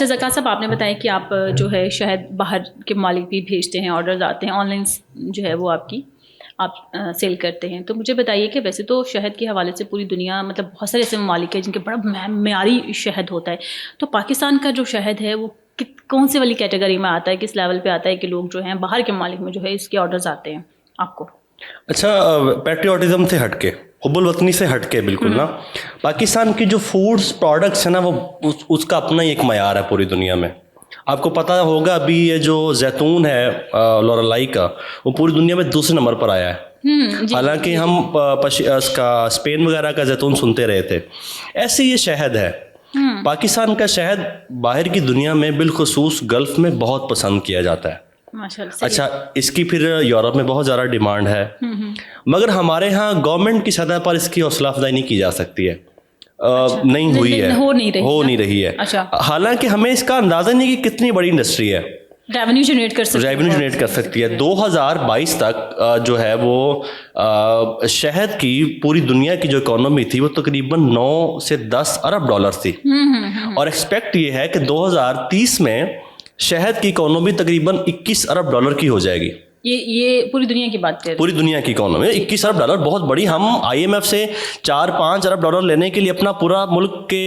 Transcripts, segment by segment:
اچھا زکات صاحب، آپ نے بتایا کہ آپ جو ہے شہد باہر کے ممالک بھی بھیجتے ہیں، آرڈرز آتے ہیں، آن لائن جو ہے وہ آپ سیل کرتے ہیں. تو مجھے بتائیے کہ ویسے تو شہد کے حوالے سے پوری دنیا مطلب بہت سارے ایسے ممالک ہیں جن کے بڑا معیاری شہد ہوتا ہے. تو پاکستان کا جو شہد ہے وہ کون سی والی کیٹیگری میں آتا ہے، کس لیول پہ آتا ہے کہ لوگ جو ہیں باہر کے ممالک میں جو ہے اس کے آرڈرز آتے ہیں آپ کو؟ اچھا، پیٹریوٹزم سے ہٹ کے، حب الوطنی سے ہٹ کے بالکل نا، پاکستان کی جو فوڈس پروڈکٹس ہیں نا وہ اس کا اپنا ہی ایک معیار ہے پوری دنیا میں. آپ کو پتہ ہوگا ابھی یہ جو زیتون ہے لورالائی کا، وہ پوری دنیا میں دوسرے نمبر پر آیا ہے. حالانکہ ہم اس کا اسپین وغیرہ کا زیتون سنتے رہے تھے. ایسے یہ شہد ہے. پاکستان کا شہد باہر کی دنیا میں بالخصوص گلف میں بہت پسند کیا جاتا ہے. اچھا، اس کی پھر یورپ میں بہت زیادہ ڈیمانڈ ہے، مگر ہمارے ہاں گورنمنٹ کی سطح پر اس کی حوصلہ افزائی نہیں کی جا سکتی ہے. نہیں ہوئی ہے، ہو نہیں رہی ہے. حالانکہ ہمیں اس کا اندازہ نہیں کہ کتنی بڑی انڈسٹری ہے، ریونیو جنریٹ کر سکتی ہے. 2022 تک جو ہے وہ شہد کی پوری دنیا کی جو اکانومی تھی وہ تقریباً 9 سے 10 ارب ڈالر تھی. اور ایکسپیکٹ یہ ہے کہ 2030 میں شہد کی اکانومی تقریباً 21 ارب ڈالر کی ہو جائے گی. یہ پوری دنیا کی بات ہے، پوری دنیا کی اکانومی 21 ارب ڈالر بہت بڑی. ہم IMF سے 4-5 ارب ڈالر لینے کے لیے اپنا پورا ملک کے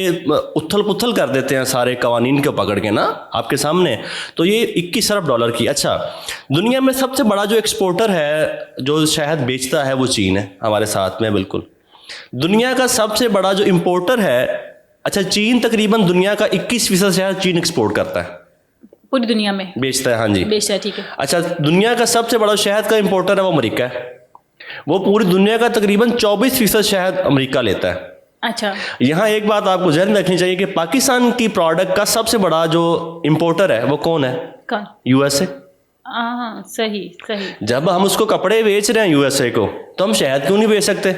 اتھل پتھل کر دیتے ہیں سارے قوانین کو پکڑ کے نا آپ کے سامنے. تو یہ 21 ارب ڈالر کی. اچھا، دنیا میں سب سے بڑا جو ایکسپورٹر ہے جو شہد بیچتا ہے وہ چین ہے ہمارے ساتھ میں. بالکل دنیا کا سب سے بڑا جو امپورٹر ہے، اچھا چین تقریباً دنیا کا 21% شہد چین ایکسپورٹ کرتا ہے، پوری دنیا میں بیچتا ہے. ہاں جی بیچتا ہے، ٹھیک ہے. اچھا، دنیا کا سب سے بڑا شہد کا امپورٹر ہے وہ امریکہ ہے. وہ پوری دنیا کا تقریباً 24% شہد امریکہ لیتا ہے. اچھا، یہاں ایک بات آپ کو ذہن میں رکھنی چاہیے کہ پاکستان کی پروڈکٹ کا سب سے بڑا جو امپورٹر ہے وہ کون ہے؟ USA. صحیح. جب ہم اس کو کپڑے بیچ رہے ہیں USA کو، تو ہم شہد کیوں نہیں بیچ سکتے؟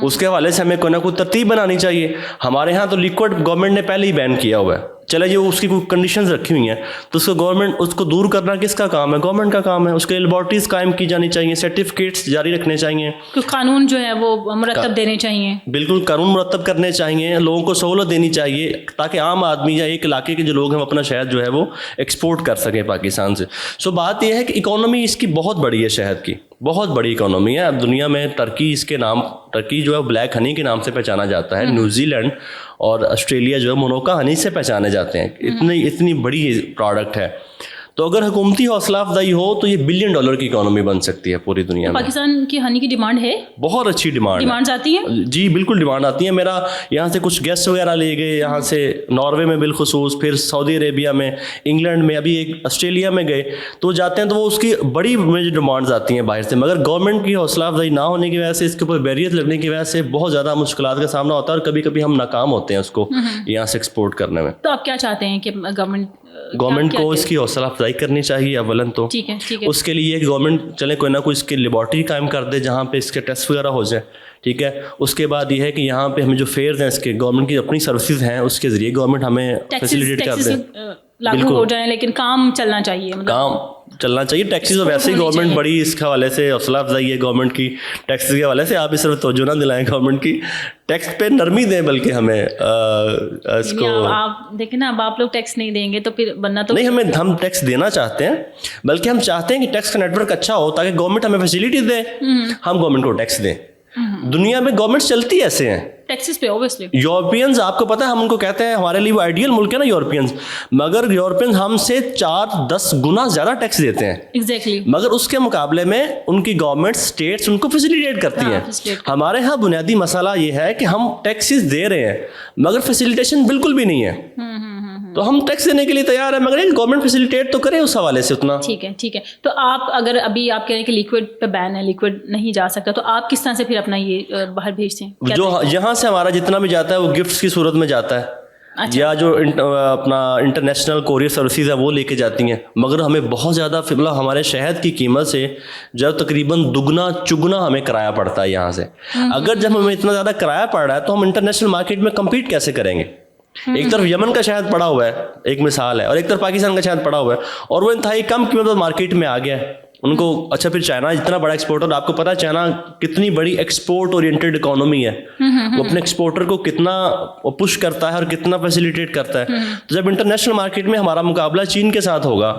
اس کے حوالے سے ہمیں کوئی نہ کوئی ترتیب بنانی چاہیے. ہمارے ہاں تو لیکوڈ گورنمنٹ نے پہلے ہی بین کیا ہوا ہے. چلے جو اس کی کوئی کنڈیشنز رکھی ہوئی ہیں تو اس کو گورنمنٹ اس کو دور کرنا کس کا کام ہے؟ گورنمنٹ کا کام ہے. اس کے لیبارٹریز قائم کی جانی چاہیے، سرٹیفکیٹس جاری رکھنے چاہیے، قانون جو ہے وہ مرتب دینے چاہیے. بالکل قانون مرتب کرنے چاہیے، لوگوں کو سہولت دینی چاہیے تاکہ عام آدمی یا ایک علاقے کے جو لوگ ہیں وہ اپنا شہد جو ہے وہ ایکسپورٹ کر سکیں پاکستان سے. سو بات یہ ہے کہ اکانومی اس کی بہت بڑی ہے، شہد کی بہت بڑی اکانومی ہے. اب دنیا میں ٹرکی جو ہے بلیک ہنی کے نام سے پہچانا جاتا ہے. نیوزی لینڈ اور آسٹریلیا جو ہے مونوکا ہنی سے پہچانے جاتے ہیں. اتنی بڑی پروڈکٹ ہے. تو اگر حکومتی حوصلہ افزائی ہو تو یہ $1 بلین کی اکانومی بن سکتی ہے پوری دنیا میں. پاکستان کی ہنی کی ڈیمانڈ ہے، بہت اچھی ڈیمانڈ آتی ہے. جی بالکل ڈیمانڈ آتی ہے. میرا یہاں سے کچھ گیسٹ وغیرہ لے گئے یہاں سے ناروے میں بالخصوص، پھر سعودی عربیہ میں، انگلینڈ میں، ابھی ایک آسٹریلیا میں گئے تو جاتے ہیں تو وہ اس کی بڑی ڈیمانڈز آتی ہیں باہر سے. مگر گورنمنٹ کی حوصلہ افزائی نہ ہونے کی وجہ سے، اس کے اوپر بیریئر لگنے کی وجہ سے بہت زیادہ مشکلات کا سامنا ہوتا ہے اور کبھی کبھی ہم ناکام ہوتے ہیں اس کو یہاں سے ایکسپورٹ کرنے میں. تو آپ کیا چاہتے ہیں کہ گورنمنٹ کو اس کی حوصلہ افزائی کرنی چاہیے اولن تو. اس کے لیے گورنمنٹ چلے کوئی نہ کوئی اس کی لیبارٹری قائم کر دے جہاں پہ اس کے ٹیسٹ وغیرہ ہو جائے. ٹھیک ہے. اس کے بعد یہ ہے کہ یہاں پہ ہمیں جو فیئرز ہیں اس کے گورنمنٹ کی اپنی سروسز ہیں اس کے ذریعے گورنمنٹ ہمیں فیسیلیٹیٹ کر دے. لاگو ہو جائیں لیکن کام چلنا چاہیے، کام چلنا چاہیے. ٹیکسیز ویسے ہی گورنمنٹ بڑی اس کے حوالے سے حوصلہ افزائی ہے گورنمنٹ کی ٹیکسز کے حوالے سے. آپ اس طرف توجہ نہ دلائیں گورنمنٹ کی، ٹیکس پہ نرمی دیں بلکہ ہمیں اس کو. آپ دیکھیں نا، اب آپ لوگ ٹیکس نہیں دیں گے تو پھر بننا تو نہیں. ہم ٹیکس دینا چاہتے ہیں بلکہ ہم چاہتے ہیں کہ ٹیکس کا نیٹ ورک اچھا ہو تاکہ گورنمنٹ ہمیں فیسلٹی دے، ہم گورنمنٹ کو ٹیکس دیں. دنیا میں گورنمنٹ چلتی ایسے ہیں ٹیکسز پہ. اوبیسلی یورپینز آپ کو پتہ ہے ہم ان کو کہتے ہیں ہمارے لیے وہ آئیڈیل ملک ہے نا یورپینز، مگر یورپینز ہم سے 4-10 گنا زیادہ ٹیکس دیتے ہیں. ایگزیکٹلی. مگر اس کے مقابلے میں ان کی گورنمنٹ اسٹیٹس ان کو فیسیلیٹیٹ کرتی ہیں. ہمارے ہاں بنیادی مسئلہ یہ ہے کہ ہم ٹیکسز دے رہے ہیں مگر فیسیلیٹیشن بالکل بھی نہیں ہے. تو ہم ٹیکس دینے کے لیے تیار ہیں مگر گورنمنٹ فیسیلیٹیٹ تو کرے اس حوالے سے اتنا. ٹھیک ہے. تو آپ اگر ابھی آپ کہہ رہے ہیں کہ لیکوڈ پہ بین ہے، لیکوڈ نہیں جا سکتا، تو آپ کس طرح سے پھر اپنا یہ باہر بھیجتے ہیں؟ جو یہاں سے ہمارا جتنا بھی جاتا ہے وہ گفٹس کی صورت میں جاتا ہے. یا جو اپنا انٹرنیشنل کوریئر سروسز ہیں وہ لے کے جاتی ہیں. مگر ہمیں بہت زیادہ ہمارے شہد کی قیمت سے جب تقریباً دگنا چگنا ہمیں کرایہ پڑتا ہے یہاں سے. اگر جب ہمیں اتنا زیادہ کرایہ پڑ رہا ہے تو ہم انٹرنیشنل مارکیٹ میں کمپیٹ کیسے کریں گے؟ ایک طرف یمن کا شہد پڑا ہوا ہے، ایک مثال ہے، اور ایک طرف پاکستان کا شہد پڑا ہوا ہے اور وہ انتہائی کم قیمت پر مارکیٹ میں آ گیا ہے. ان کو اچھا پھر چائنا اتنا بڑا ایکسپورٹر, آپ کو پتا ہے چائنا کتنی بڑی ایکسپورٹ اورینٹیڈ اکانومی ہے, وہ اپنے ایکسپورٹر کو کتنا پش کرتا ہے اور کتنا فیسیلیٹیٹ کرتا ہے. تو جب انٹرنیشنل مارکیٹ میں ہمارا مقابلہ چین کے ساتھ ہوگا,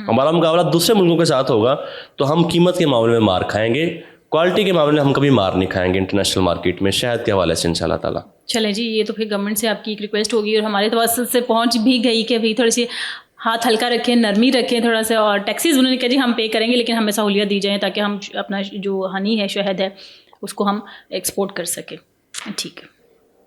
ہمارا مقابلہ دوسرے ملکوں کے ساتھ ہوگا, تو ہم قیمت کے معاملے میں مار کھائیں گے, کوالٹی کے معاملے میں ہم کبھی مار نہیں کھائیں گے انٹرنیشنل مارکیٹ میں شہد کے حوالے سے انشاءاللہ تعالیٰ. چلیں جی, یہ تو پھر گورنمنٹ سے آپ کی ایک ریکویسٹ ہوگی اور ہمارے توسط سے پہنچ بھی گئی کہ بھائی تھوڑی سی ہاتھ ہلکا رکھیں, نرمی رکھیں تھوڑا سا, اور ٹیکسیز انہوں نے کہا جی ہم پے کریں گے لیکن ہمیں سہولیت دی جائیں تاکہ ہم اپنا جو ہنی ہے, شہد ہے, اس کو ہم ایکسپورٹ کر سکیں. ٹھیک ہے.